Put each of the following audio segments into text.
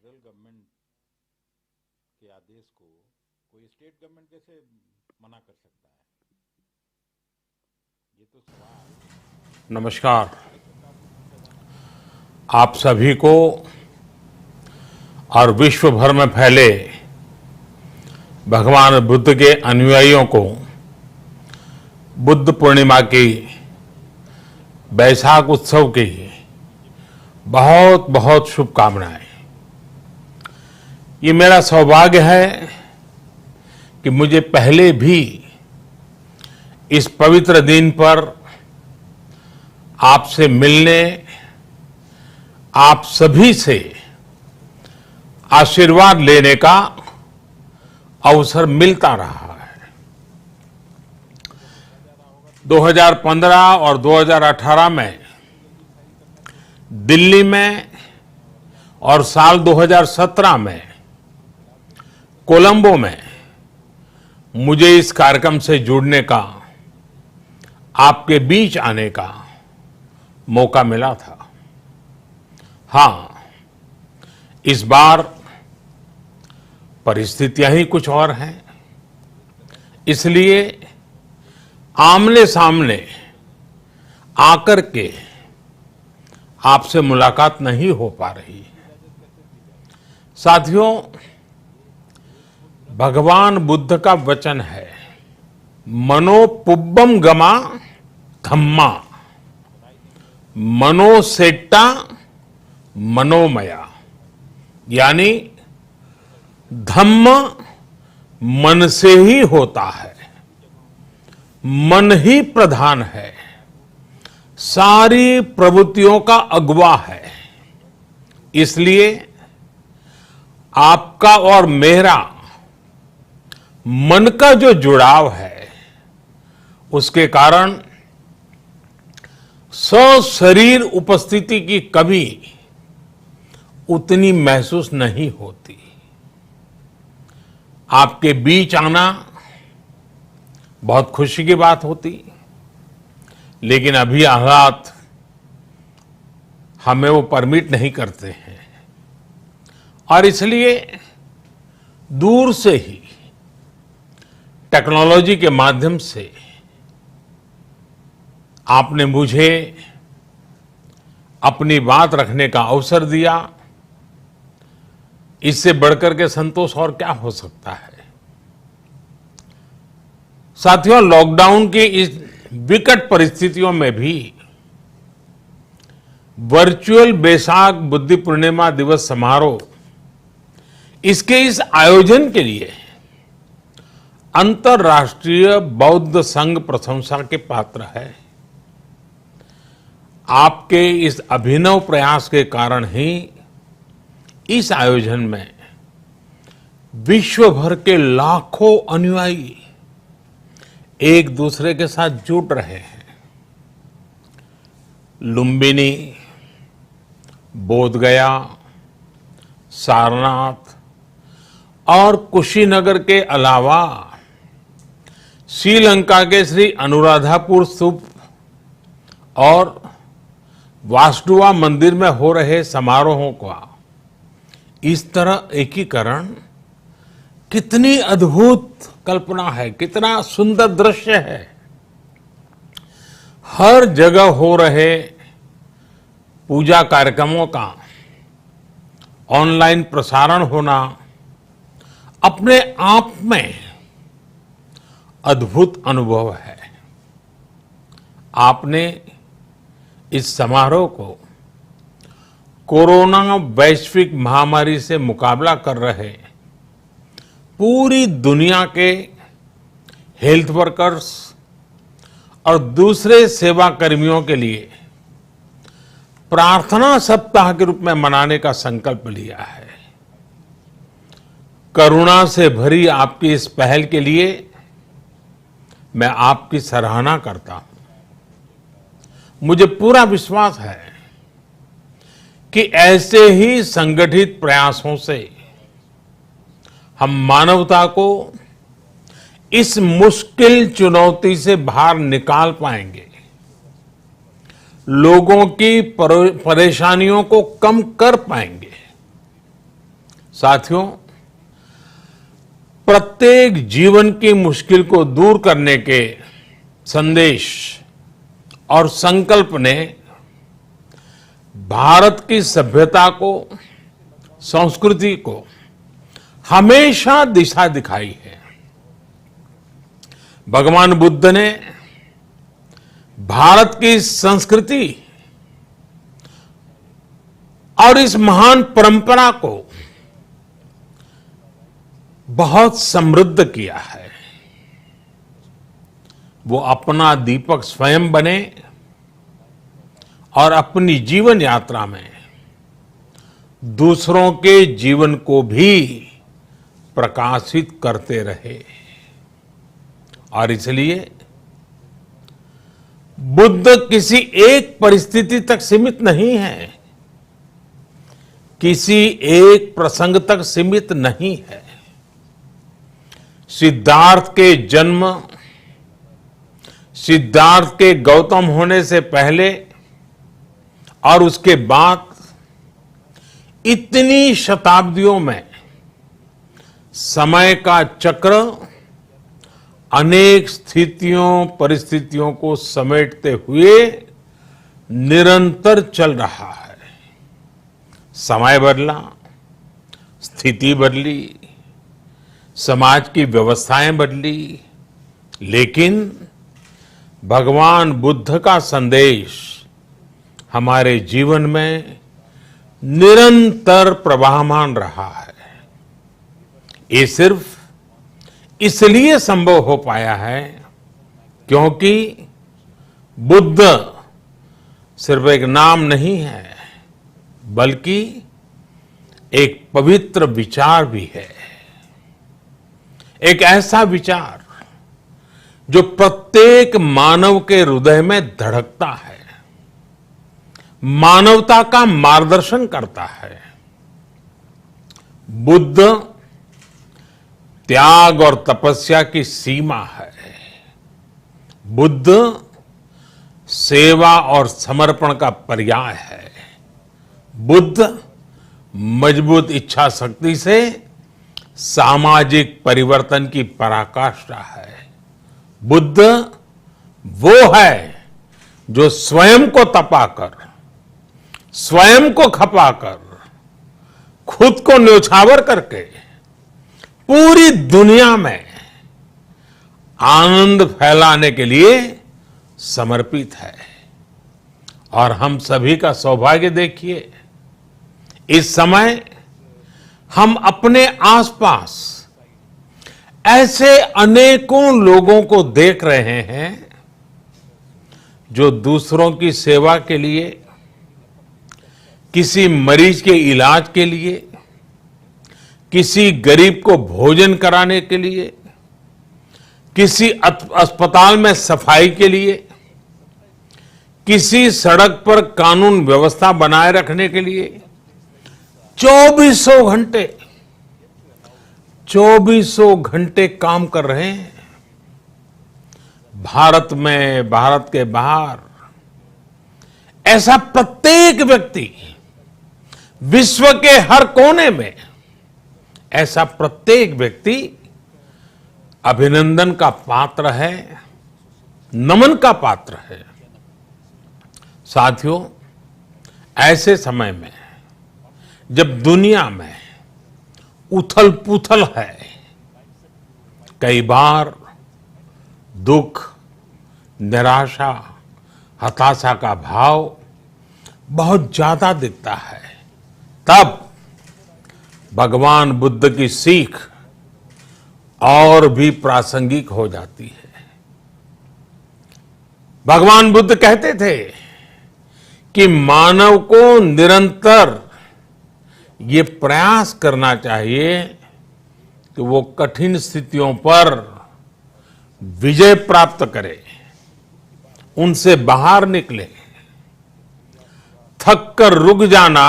Federal government के आदेश को कोई स्टेट गवर्नमेंट कैसे मना कर सकता है? ये तो सवाल नमस्कार। भारत सरकार से पूछा जाना चाहिए। आप सभी को और विश्व भर में फैले भगवान बुद्ध के अनुयायियों को बुद्ध पूर्णिमा की बैसाख उत्सव की बहुत बहुत शुभकामनाएं। ये मेरा सौभाग्य है कि मुझे पहले भी इस पवित्र दिन पर आपसे मिलने, आप सभी से आशीर्वाद लेने का अवसर मिलता रहा है। 2015 और 2018 में दिल्ली में और साल 2017 में कोलंबो में मुझे इस कार्यक्रम से जुड़ने का, आपके बीच आने का मौका मिला था। हाँ, इस बार परिस्थितियां ही कुछ और हैं, इसलिए आमने सामने आकर के आपसे मुलाकात नहीं हो पा रही। साथियों, भगवान बुद्ध का वचन है, मनो पुब्बम गमा धम्मा, मनोसेट्टा मनोमया, यानी धम्म मन से ही होता है, मन ही प्रधान है, सारी प्रवृत्तियों का अगुवा है। इसलिए आपका और मेरा मन का जो जुड़ाव है, उसके कारण सशरीर उपस्थिति की कभी उतनी महसूस नहीं होती। आपके बीच आना बहुत खुशी की बात होती, लेकिन अभी हालात हमें वो परमिट नहीं करते हैं और इसलिए दूर से ही टेक्नोलॉजी के माध्यम से आपने मुझे अपनी बात रखने का अवसर दिया। इससे बढ़कर के संतोष और क्या हो सकता है। साथियों, लॉकडाउन की इस विकट परिस्थितियों में भी वर्चुअल बैसाख बुद्ध पूर्णिमा दिवस समारोह, इसके इस आयोजन के लिए अंतर्राष्ट्रीय बौद्ध संघ प्रशंसा के पात्र है। आपके इस अभिनव प्रयास के कारण ही इस आयोजन में विश्व भर के लाखों अनुयायी एक दूसरे के साथ जुड़ रहे हैं। लुम्बिनी, बोधगया, सारनाथ और कुशीनगर के अलावा श्रीलंका के श्री अनुराधापुर स्तूप और वासुदेवा मंदिर में हो रहे समारोहों का इस तरह एकीकरण कितनी अद्भुत कल्पना है, कितना सुंदर दृश्य है। हर जगह हो रहे पूजा कार्यक्रमों का ऑनलाइन प्रसारण होना अपने आप में अद्भुत अनुभव है। आपने इस समारोह को कोरोना वैश्विक महामारी से मुकाबला कर रहे पूरी दुनिया के हेल्थ वर्कर्स और दूसरे सेवा कर्मियों के लिए प्रार्थना सप्ताह के रूप में मनाने का संकल्प लिया है। करुणा से भरी आपकी इस पहल के लिए मैं आपकी सराहना करता हूं। मुझे पूरा विश्वास है कि ऐसे ही संगठित प्रयासों से हम मानवता को इस मुश्किल चुनौती से बाहर निकाल पाएंगे, लोगों की परेशानियों को कम कर पाएंगे। साथियों, प्रत्येक जीवन की मुश्किल को दूर करने के संदेश और संकल्प ने भारत की सभ्यता को, संस्कृति को हमेशा दिशा दिखाई है। भगवान बुद्ध ने भारत की संस्कृति और इस महान परंपरा को बहुत समृद्ध किया है। वो अपना दीपक स्वयं बने और अपनी जीवन यात्रा में दूसरों के जीवन को भी प्रकाशित करते रहे। और इसलिए बुद्ध किसी एक परिस्थिति तक सीमित नहीं है, किसी एक प्रसंग तक सीमित नहीं है। सिद्धार्थ के जन्म, सिद्धार्थ के गौतम होने से पहले और उसके बाद इतनी शताब्दियों में समय का चक्र अनेक स्थितियों, परिस्थितियों को समेटते हुए निरंतर चल रहा है। समय बदला, स्थिति बदली, समाज की व्यवस्थाएं बदली, लेकिन भगवान बुद्ध का संदेश हमारे जीवन में निरंतर प्रवाहमान रहा है। ये सिर्फ इसलिए संभव हो पाया है क्योंकि बुद्ध सिर्फ एक नाम नहीं है, बल्कि एक पवित्र विचार भी है। एक ऐसा विचार जो प्रत्येक मानव के हृदय में धड़कता है, मानवता का मार्गदर्शन करता है। बुद्ध त्याग और तपस्या की सीमा है। बुद्ध सेवा और समर्पण का पर्याय है। बुद्ध मजबूत इच्छा शक्ति से सामाजिक परिवर्तन की पराकाष्ठा है। बुद्ध वो है जो स्वयं को तपाकर, स्वयं को खपाकर, खुद को न्योछावर करके पूरी दुनिया में आनंद फैलाने के लिए समर्पित है। और हम सभी का सौभाग्य देखिए, इस समय हम अपने आसपास ऐसे अनेकों लोगों को देख रहे हैं जो दूसरों की सेवा के लिए, किसी मरीज के इलाज के लिए, किसी गरीब को भोजन कराने के लिए, किसी अस्पताल में सफाई के लिए, किसी सड़क पर कानून व्यवस्था बनाए रखने के लिए चौबीसों घंटे काम कर रहे हैं। भारत में, भारत के बाहर ऐसा प्रत्येक व्यक्ति, विश्व के हर कोने में ऐसा प्रत्येक व्यक्ति अभिनंदन का पात्र है, नमन का पात्र है। साथियों, ऐसे समय में जब दुनिया में उथल पुथल है, कई बार दुख, निराशा, हताशा का भाव बहुत ज्यादा दिखता है, तब भगवान बुद्ध की सीख और भी प्रासंगिक हो जाती है। भगवान बुद्ध कहते थे कि मानव को निरंतर ये प्रयास करना चाहिए कि वो कठिन स्थितियों पर विजय प्राप्त करे, उनसे बाहर निकले। थक कर रुक जाना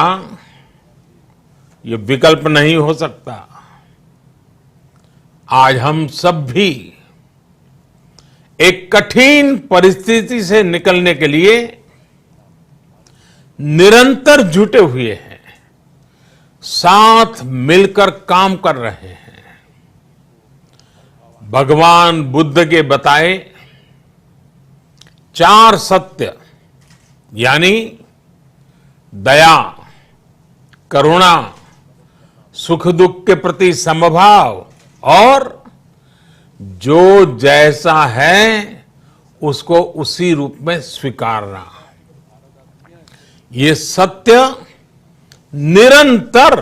ये विकल्प नहीं हो सकता। आज हम सब भी एक कठिन परिस्थिति से निकलने के लिए निरंतर जुटे हुए हैं। साथ मिलकर काम कर रहे हैं। भगवान बुद्ध के बताए 4 सत्य यानी दया, करुणा, सुख दुख के प्रति समभाव और जो जैसा है उसको उसी रूप में स्वीकारना, ये सत्य निरंतर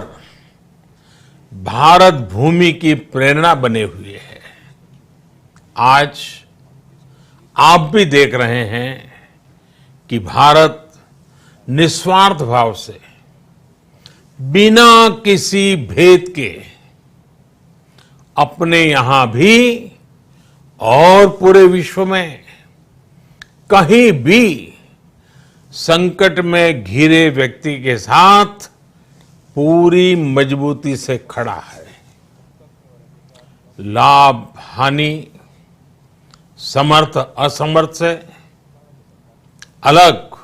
भारत भूमि की प्रेरणा बने हुए है। आज आप भी देख रहे हैं कि भारत निस्वार्थ भाव से बिना किसी भेद के अपने यहां भी और पूरे विश्व में कहीं भी संकट में घिरे व्यक्ति के साथ पूरी मजबूती से खड़ा है। लाभ हानि, समर्थ असमर्थ से अलग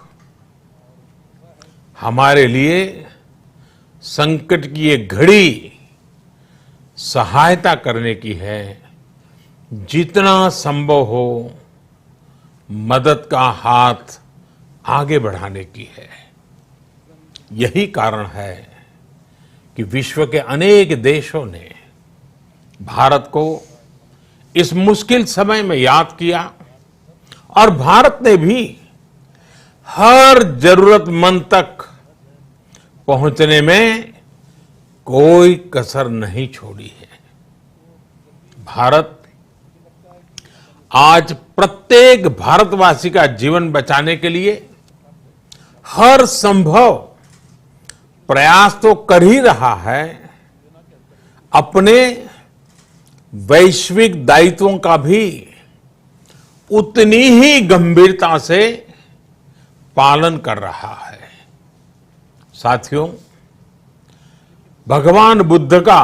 हमारे लिए संकट की ये घड़ी सहायता करने की है। जितना संभव हो मदद का हाथ आगे बढ़ाने की है। यही कारण है कि विश्व के अनेक देशों ने भारत को इस मुश्किल समय में याद किया और भारत ने भी हर जरूरतमंद तक पहुंचने में कोई कसर नहीं छोड़ी है। भारत आज प्रत्येक भारतवासी का जीवन बचाने के लिए हर संभव प्रयास तो कर ही रहा है, अपने वैश्विक दायित्वों का भी उतनी ही गंभीरता से पालन कर रहा है। साथियों, भगवान बुद्ध का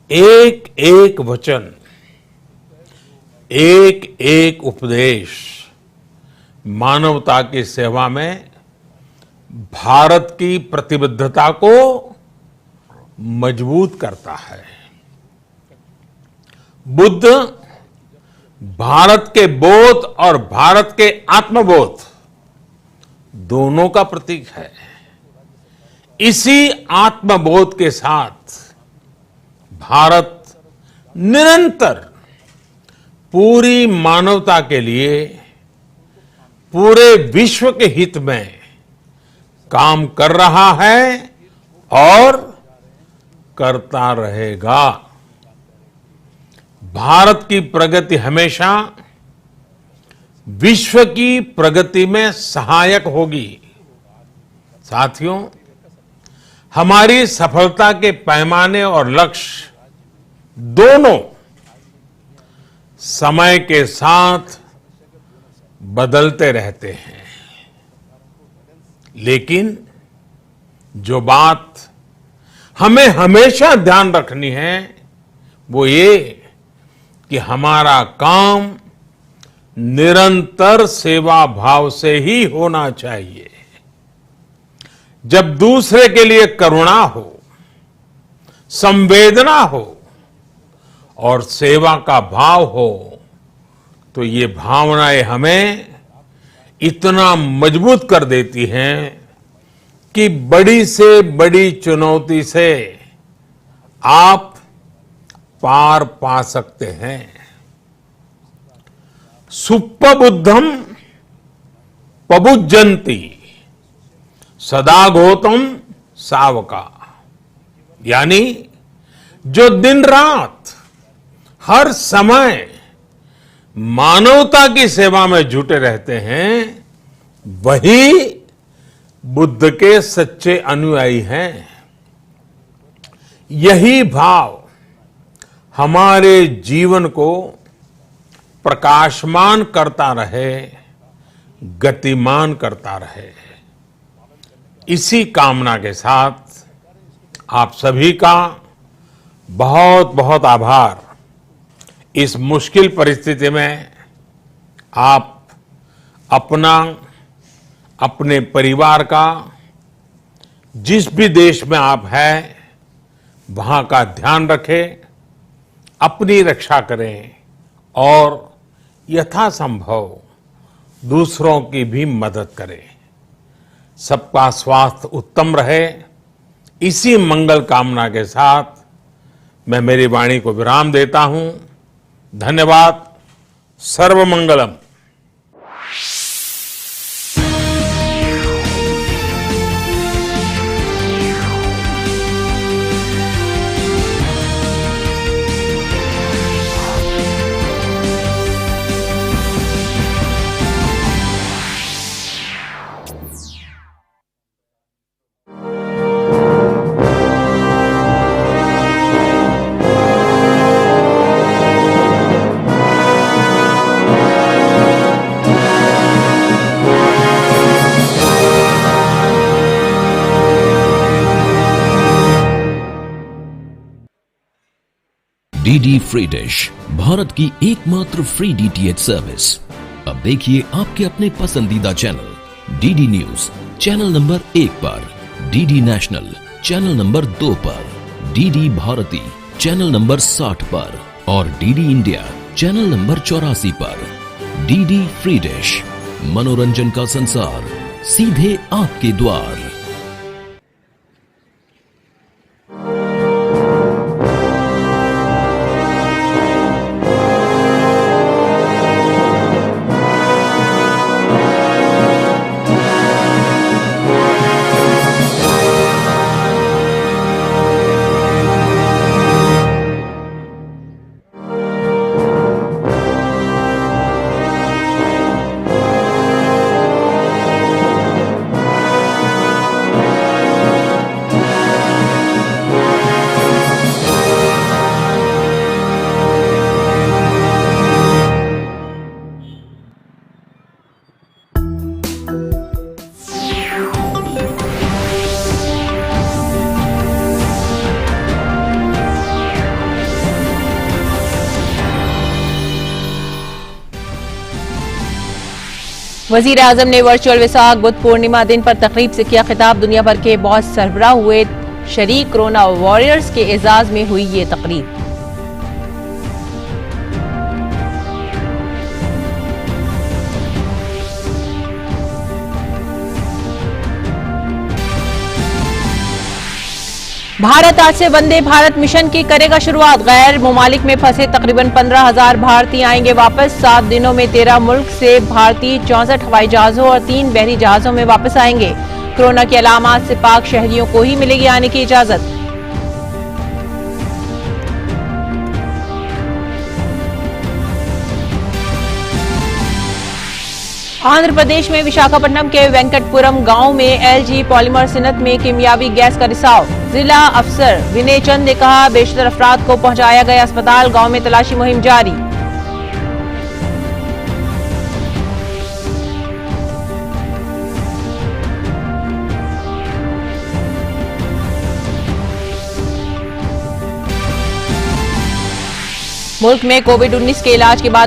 एक एक वचन, एक एक उपदेश मानवता की सेवा में भारत की प्रतिबद्धता को मजबूत करता है। बुद्ध भारत के बोध और भारत के आत्मबोध दोनों का प्रतीक है। इसी आत्मबोध के साथ भारत निरंतर पूरी मानवता के लिए, पूरे विश्व के हित में काम कर रहा है और करता रहेगा। भारत की प्रगति हमेशा विश्व की प्रगति में सहायक होगी। साथियों, हमारी सफलता के पैमाने और लक्ष्य दोनों समय के साथ बदलते रहते हैं, लेकिन जो बात हमें हमेशा ध्यान रखनी है वो ये कि हमारा काम निरंतर सेवा भाव से ही होना चाहिए। जब दूसरे के लिए करुणा हो, संवेदना हो और सेवा का भाव हो तो ये भावनाएं हमें इतना मजबूत कर देती हैं कि बड़ी से बड़ी चुनौती से आप पार पा सकते हैं। सुप्पबुद्धम पबुज्जन्ति सदा गौतम सावका, यानी जो दिन रात हर समय मानवता की सेवा में जुटे रहते हैं वही बुद्ध के सच्चे अनुयायी हैं। यही भाव हमारे जीवन को प्रकाशमान करता रहे, गतिमान करता रहे। इसी कामना के साथ आप सभी का बहुत बहुत आभार। इस मुश्किल परिस्थिति में आप अपना, अपने परिवार का जिस भी देश में आप हैं, वहां का ध्यान रखें, अपनी रक्षा करें और यथासंभव दूसरों की भी मदद करें। सबका स्वास्थ्य उत्तम रहे, इसी मंगल कामना के साथ मैं मेरी वाणी को विराम देता हूं। धन्यवाद। सर्वमंगलम। डीडी फ्री डिश, भारत की एकमात्र फ्री डीटीएच सर्विस। अब देखिए आपके अपने पसंदीदा channel DD news channel number 1 पर, डीडी नेशनल चैनल नंबर 2 पर, डीडी भारती चैनल नंबर 60 पर और डीडी इंडिया चैनल नंबर 84 पर। डीडी फ्री डिश, मनोरंजन का संसार सीधे आपके द्वार। वजीर आजम ने वर्चुअल विसाख बुद्ध पूर्णिमा दिन पर तकरीब से किया खिताब। दुनिया भर के बहुत सरबराह हुए शरीक। कोरोना वॉरियर्स के एजाज में हुई ये तकरीब। भारत आज से वंदे भारत मिशन की करेगा शुरुआत। गैर मुमालिक में फंसे तकरीबन 15,000 भारतीय आएंगे वापस। 7 दिनों में 13 मुल्क से भारतीय 64 हवाई जहाजों और 3 बहरी जहाजों में वापस आएंगे। कोरोना के अलामात से पाक शहरियों को ही मिलेगी आने की इजाजत। आंध्र प्रदेश में विशाखापट्टनम के वेंकटपुरम गांव में एलजी पॉलीमर सनत में कीमियावी गैस का रिसाव। जिला अफसर विनय चंद ने कहा, बेशतर अफराद को पहुंचाया गया अस्पताल। गांव में तलाशी मुहिम जारी। मुल्क में कोविड-19 के इलाज के बाद